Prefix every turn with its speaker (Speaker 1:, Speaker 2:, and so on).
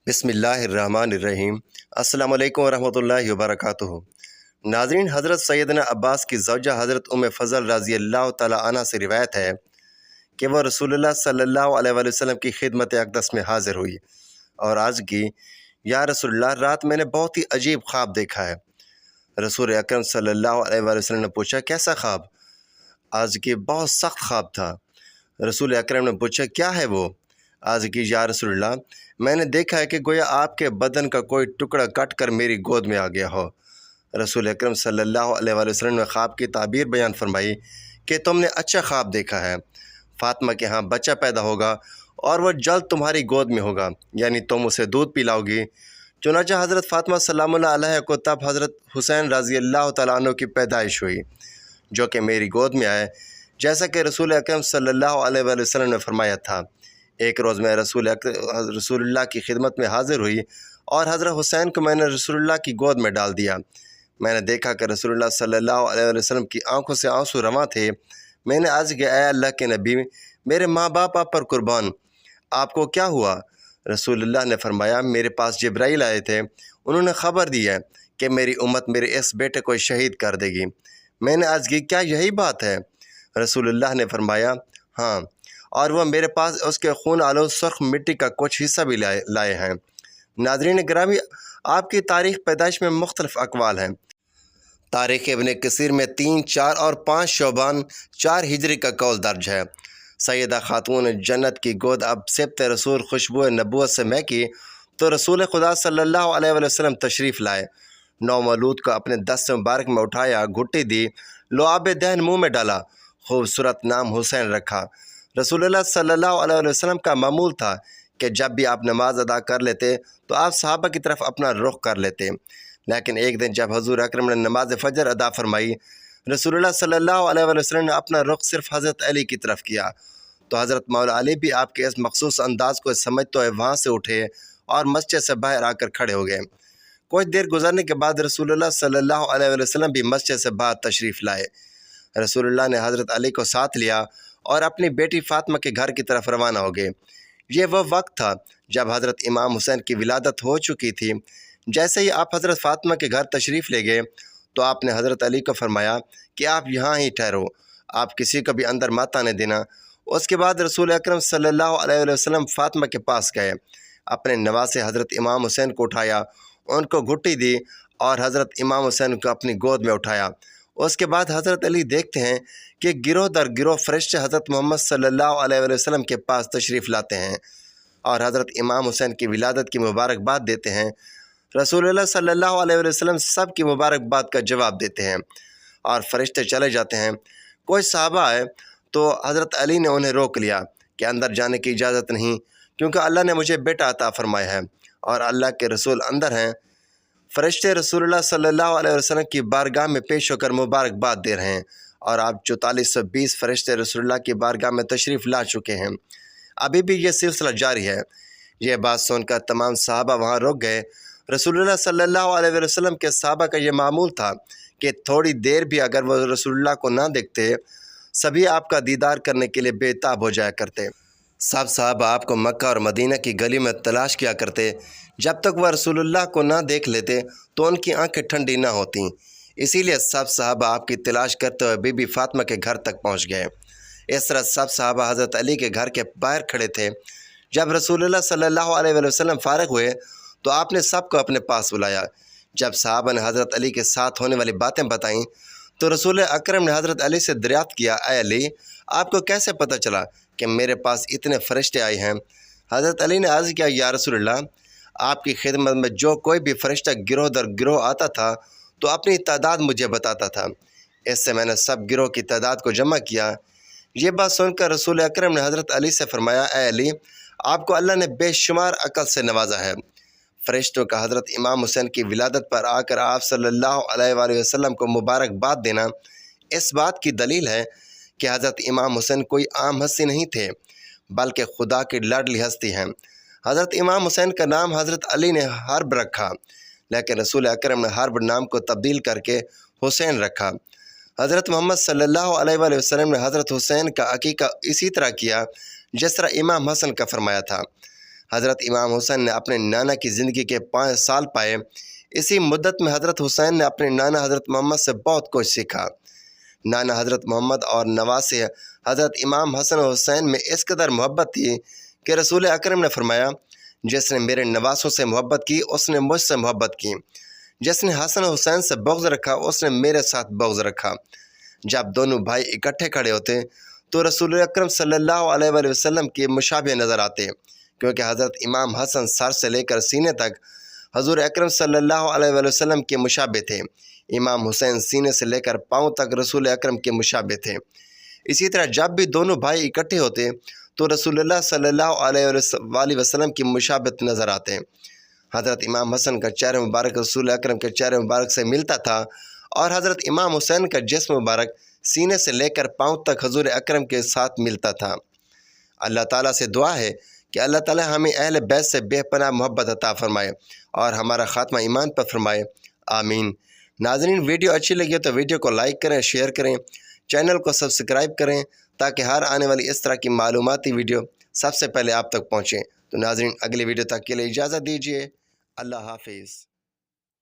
Speaker 1: بسم اللہ الرحمن الرحیم۔ السلام علیکم ورحمۃ اللہ وبرکاتہ۔ ناظرین، حضرت سیدنا عباس کی زوجہ حضرت فضل رضی اللہ تعالیٰ عنہ سے روایت ہے کہ وہ رسول اللہ صلی اللہ علیہ وآلہ وسلم کی خدمت اقدس میں حاضر ہوئی اور عرض کی، یا رسول اللہ، رات میں نے بہت ہی عجیب خواب دیکھا ہے۔ رسول اکرم صلی اللہ علیہ وآلہ وسلم نے پوچھا، کیسا خواب؟ عرض کی، بہت سخت خواب تھا۔ رسول اکرم نے پوچھا، کیا ہے وہ؟ عرض کی، یا رسول اللہ، میں نے دیکھا ہے کہ گویا آپ کے بدن کا کوئی ٹکڑا کٹ کر میری گود میں آ گیا ہو۔ رسول اکرم صلی اللہ علیہ وآلہ وسلم نے خواب کی تعبیر بیان فرمائی کہ تم نے اچھا خواب دیکھا ہے، فاطمہ کے ہاں بچہ پیدا ہوگا اور وہ جلد تمہاری گود میں ہوگا، یعنی تم اسے دودھ پلاؤ گی۔ چنانچہ حضرت فاطمہ سلام اللہ علیہ کو تب حضرت حسین رضی اللہ تعالیٰ عنہ کی پیدائش ہوئی، جو کہ میری گود میں آئے، جیسا کہ رسول اکرم صلی اللہ علیہ وآلہ وسلم نے فرمایا تھا۔ ایک روز میں رسول اللہ کی خدمت میں حاضر ہوئی اور حضرت حسین کو میں نے رسول اللہ کی گود میں ڈال دیا۔ میں نے دیکھا کہ رسول اللہ صلی اللہ علیہ وآلہ وسلم کی آنکھوں سے آنسو رواں تھے۔ میں نے عرض کیا، اے اللہ کے نبی، میرے ماں باپ آپ پر قربان، آپ کو کیا ہوا؟ رسول اللہ نے فرمایا، میرے پاس جبرائیل آئے تھے، انہوں نے خبر دی ہے کہ میری امت میرے اس بیٹے کو شہید کر دے گی۔ میں نے عرض کی، کیا یہی بات ہے؟ رسول اللہ نے فرمایا، ہاں، اور وہ میرے پاس اس کے خون آلود سرخ مٹی کا کچھ حصہ بھی لائے ہیں۔ ناظرین گرامی، آپ کی تاریخ پیدائش میں مختلف اقوال ہیں۔ تاریخ ابن کثیر میں 3، 4 اور 5 شعبان 4 ہجری کا قول درج ہے۔ سیدہ خاتون جنت کی گود اب سبط رسول خوشبو نبوت سے مہکی تو رسول خدا صلی اللہ علیہ وآلہ وسلم تشریف لائے۔ نو مولود کو اپنے دست مبارک میں اٹھایا، گھٹی دی، لعاب دہن منہ میں ڈالا، خوبصورت نام حسین رکھا۔ رسول اللہ صلی اللہ علیہ وآلہ وسلم کا معمول تھا کہ جب بھی آپ نماز ادا کر لیتے تو آپ صحابہ کی طرف اپنا رخ کر لیتے، لیکن ایک دن جب حضور اکرم نے نماز فجر ادا فرمائی، رسول اللہ صلی اللہ علیہ وآلہ وسلم نے اپنا رخ صرف حضرت علی کی طرف کیا تو حضرت مولا علی بھی آپ کے اس مخصوص انداز کو سمجھتے ہوئے وہاں سے اٹھے اور مسجد سے باہر آ کر کھڑے ہو گئے۔ کچھ دیر گزرنے کے بعد رسول اللہ صلی اللہ علیہ وآلہ وسلم بھی مسجد سے باہر تشریف لائے۔ رسول اللہ نے حضرت علی کو ساتھ لیا اور اپنی بیٹی فاطمہ کے گھر کی طرف روانہ ہو گئے۔ یہ وہ وقت تھا جب حضرت امام حسین کی ولادت ہو چکی تھی۔ جیسے ہی آپ حضرت فاطمہ کے گھر تشریف لے گئے تو آپ نے حضرت علی کو فرمایا کہ آپ یہاں ہی ٹھہرو، آپ کسی کو بھی اندر مت آنے دینا۔ اس کے بعد رسول اکرم صلی اللہ علیہ وآلہ وسلم فاطمہ کے پاس گئے، اپنے نواسے حضرت امام حسین کو اٹھایا، ان کو گھٹی دی اور حضرت امام حسین کو اپنی گود میں اٹھایا۔ اس کے بعد حضرت علی دیکھتے ہیں کہ گروہ در گروہ فرشتے حضرت محمد صلی اللہ علیہ وآلہ وسلم کے پاس تشریف لاتے ہیں اور حضرت امام حسین کی ولادت کی مبارکباد دیتے ہیں۔ رسول اللہ صلی اللہ علیہ وآلہ وسلم سب کی مبارکباد کا جواب دیتے ہیں اور فرشتے چلے جاتے ہیں۔ کوئی صحابہ آئے تو حضرت علی نے انہیں روک لیا کہ اندر جانے کی اجازت نہیں، کیونکہ اللہ نے مجھے بیٹا عطا فرمایا ہے اور اللہ کے رسول اندر ہیں۔ فرشتے رسول اللہ صلی اللہ علیہ وسلم کی بارگاہ میں پیش ہو کر مبارکباد دے رہے ہیں اور آپ 4420 فرشتے رسول اللہ کی بارگاہ میں تشریف لا چکے ہیں۔ ابھی بھی یہ سلسلہ جاری ہے۔ یہ بات سن کر تمام صحابہ وہاں رک گئے۔ رسول اللہ صلی اللہ علیہ وسلم کے صحابہ کا یہ معمول تھا کہ تھوڑی دیر بھی اگر وہ رسول اللہ کو نہ دیکھتے، سبھی آپ کا دیدار کرنے کے لیے بے تاب ہو جایا کرتے۔ سب صحابہ آپ کو مکہ اور مدینہ کی گلی میں تلاش کیا کرتے، جب تک وہ رسول اللہ کو نہ دیکھ لیتے تو ان کی آنکھیں ٹھنڈی نہ ہوتیں۔ اسی لیے سب صحابہ آپ کی تلاش کرتے ہوئے بی بی فاطمہ کے گھر تک پہنچ گئے۔ اس طرح سب صحابہ حضرت علی کے گھر کے باہر کھڑے تھے۔ جب رسول اللہ صلی اللہ علیہ وآلہ وسلم فارغ ہوئے تو آپ نے سب کو اپنے پاس بلایا۔ جب صحابہ نے حضرت علی کے ساتھ ہونے والی باتیں بتائیں تو رسول اکرم نے حضرت علی سے دریافت کیا، اے علی، آپ کو کیسے پتہ چلا کہ میرے پاس اتنے فرشتے آئے ہیں؟ حضرت علی نے عرض کیا، یا رسول اللہ، آپ کی خدمت میں جو کوئی بھی فرشتہ گروہ در گروہ آتا تھا تو اپنی تعداد مجھے بتاتا تھا، اس سے میں نے سب گروہ کی تعداد کو جمع کیا۔ یہ بات سن کر رسول اکرم نے حضرت علی سے فرمایا، اے علی، آپ کو اللہ نے بے شمار عقل سے نوازا ہے۔ فرشتوں کا حضرت امام حسین کی ولادت پر آ کر آپ صلی اللہ علیہ وآلہ وسلم کو مبارکباد دینا اس بات کی دلیل ہے کہ حضرت امام حسین کوئی عام ہستی نہیں تھے، بلکہ خدا کی لاڈلی ہستی ہیں۔ حضرت امام حسین کا نام حضرت علی نے حرب رکھا، لیکن رسول اکرم نے حرب نام کو تبدیل کر کے حسین رکھا۔ حضرت محمد صلی اللہ علیہ وآلہ وسلم نے حضرت حسین کا عقیقہ اسی طرح کیا جس طرح امام حسن کا فرمایا تھا۔ حضرت امام حسین نے اپنے نانا کی زندگی کے 5 سال پائے۔ اسی مدت میں حضرت حسین نے اپنے نانا حضرت محمد سے بہت کچھ سیکھا۔ نانا حضرت محمد اور نواسے حضرت امام حسن و حسین میں اس قدر محبت تھی کہ رسول اکرم نے فرمایا، جس نے میرے نواسوں سے محبت کی اس نے مجھ سے محبت کی، جس نے حسن و حسین سے بغض رکھا اس نے میرے ساتھ بغض رکھا۔ جب دونوں بھائی اکٹھے کھڑے ہوتے تو رسول اکرم صلی اللہ علیہ وآلہ وسلم کے مشابہ نظر آتے، کیونکہ حضرت امام حسن سر سے لے کر سینے تک حضور اکرم صلی اللہ علیہ وآلہ وسلم کے مشابہ تھے۔ امام حسین سینے سے لے کر پاؤں تک رسول اکرم کے مشابہ تھے۔ اسی طرح جب بھی دونوں بھائی اکٹھے ہوتے تو رسول اللہ صلی اللہ علیہ وآلہ وسلم کی مشابہت نظر آتے۔ حضرت امام حسن کا چہرہ مبارک رسول اکرم کے چہرہ مبارک سے ملتا تھا، اور حضرت امام حسین کا جسم مبارک سینے سے لے کر پاؤں تک حضور اکرم کے ساتھ ملتا تھا۔ اللہ تعالیٰ سے دعا ہے کہ اللہ تعالیٰ ہمیں اہل بیت سے بے پناہ محبت عطا فرمائے اور ہمارا خاتمہ ایمان پر فرمائے، آمین۔ ناظرین، ویڈیو اچھی لگی ہو تو ویڈیو کو لائک کریں، شیئر کریں، چینل کو سبسکرائب کریں تاکہ ہر آنے والی اس طرح کی معلوماتی ویڈیو سب سے پہلے آپ تک پہنچیں۔ تو ناظرین، اگلی ویڈیو تک کے لیے اجازت دیجیے۔ اللہ حافظ۔